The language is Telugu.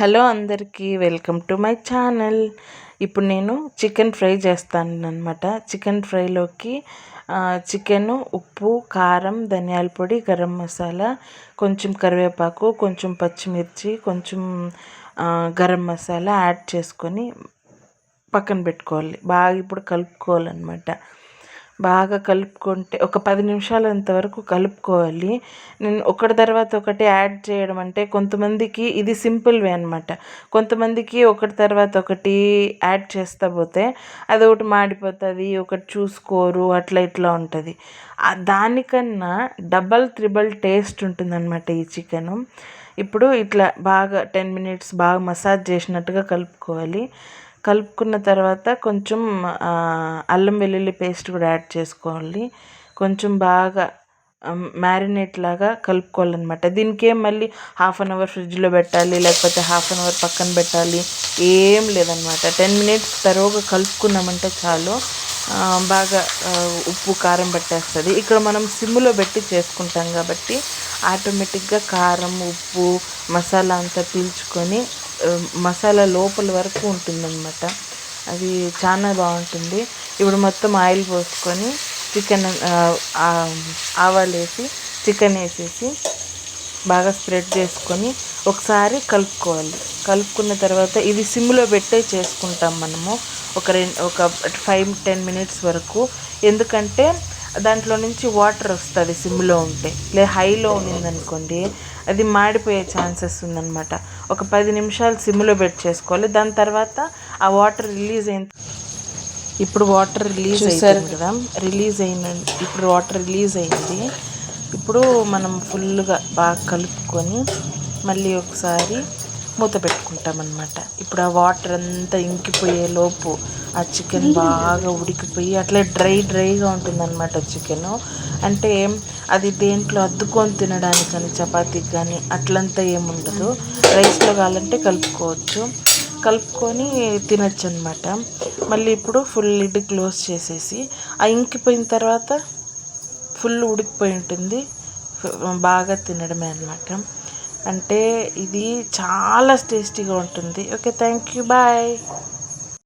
హలో అందరికీ వెల్కమ్ టు మై ఛానల్. ఇప్పుడు నేను చికెన్ ఫ్రై చేస్తాను అనమాట. చికెన్ ఫ్రైలోకి చికెను, ఉప్పు, కారం, ధనియాల పొడి, గరం మసాలా, కొంచెం కరివేపాకు, కొంచెం పచ్చిమిర్చి, కొంచెం గరం మసాలా యాడ్ చేసుకొని పక్కన పెట్టుకోవాలి. బాగా ఇప్పుడు కలుపుకోవాలన్నమాట. బాగా కలుపుకుంటే ఒక 10 నిమిషాలంత వరకు కలుపుకోవాలి. నేను ఒకటి తర్వాత ఒకటి యాడ్ చేయడం అంటే కొంతమందికి ఇది సింపుల్ వే అనమాట. కొంతమందికి ఒకటి తర్వాత ఒకటి యాడ్ చేస్తా పోతే అది ఒకటి మాడిపోతుంది, ఒకటి చూసుకోరు, అట్లా ఇట్లా ఉంటుంది. దానికన్నా డబల్ త్రిబల్ టేస్ట్ ఉంటుందన్నమాట ఈ చికెను. ఇప్పుడు ఇట్లా బాగా 10 మినిట్స్ బాగా మసాజ్ చేసినట్టుగా కలుపుకోవాలి. కలుపుకున్న తర్వాత కొంచెం అల్లం వెల్లుల్లి పేస్ట్ కూడా యాడ్ చేసుకోవాలి. కొంచెం బాగా మ్యారినేట్ లాగా కలుపుకోవాలన్నమాట. దీనికి మళ్ళీ 1/2 అవర్ ఫ్రిడ్జ్లో పెట్టాలి, లేకపోతే 1/2 అవర్ పక్కన పెట్టాలి, ఏం లేదనమాట. 10 మినిట్స్ తరువాత కలుపుకున్నామంటే చాలు. బాగా ఉప్పు కారం పట్టేస్తుంది. ఇక్కడ మనం సిమ్లో పెట్టి చేసుకుంటాం కాబట్టి ఆటోమేటిక్గా కారం, ఉప్పు, మసాలా అంతా పీల్చుకొని మసాలా లోపల వరకు ఉంటుందన్నమాట. అది చాలా బాగుంటుంది. ఇప్పుడు మొత్తం ఆయిల్ పోసుకొని చికెన్ ఆవాలు వేసి చికెన్ వేసేసి బాగా స్ప్రెడ్ చేసుకొని ఒకసారి కలుపుకోవాలి. కలుపుకున్న తర్వాత ఇది సిమ్లో పెట్టే చేసుకుంటాం మనము ఒక 5-10 మినిట్స్ వరకు. ఎందుకంటే దాంట్లో నుంచి వాటర్ వస్తుంది సిమ్లో ఉంటే. హైలో ఉన్నిందనుకోండి అది మాడిపోయే ఛాన్సెస్ ఉందన్నమాట. ఒక 10 నిమిషాలు సిమ్లో పెట్టి చేసుకోవాలి. దాని తర్వాత ఆ వాటర్ రిలీజ్ అయిన ఇప్పుడు వాటర్ రిలీజ్ అయ్యింది కదా, ఇప్పుడు వాటర్ రిలీజ్ అయింది. ఇప్పుడు మనం ఫుల్గా బాగా కలుపుకొని మళ్ళీ ఒకసారి మూత పెట్టుకుంటామన్నమాట. ఇప్పుడు ఆ వాటర్ అంతా ఇంకిపోయే లోపు ఆ చికెన్ బాగా ఉడికిపోయి అట్లా డ్రైగా ఉంటుందన్నమాట చికెను. అంటే అది దేంట్లో అద్దుకొని తినడానికి కానీ చపాతీకి కానీ అట్లంతా ఏముండదు. రైస్లో కావాలంటే కలుపుకొని తినచ్చు అనమాట. మళ్ళీ ఇప్పుడు ఫుల్ లిడ్ క్లోజ్ చేసేసి ఆ ఇంకిపోయిన తర్వాత ఫుల్ ఉడికిపోయి ఉంటుంది, బాగా తినడమే అనమాట. అంటే ఇది చాలా టేస్టీగా ఉంటుంది. Okay, thank you, bye.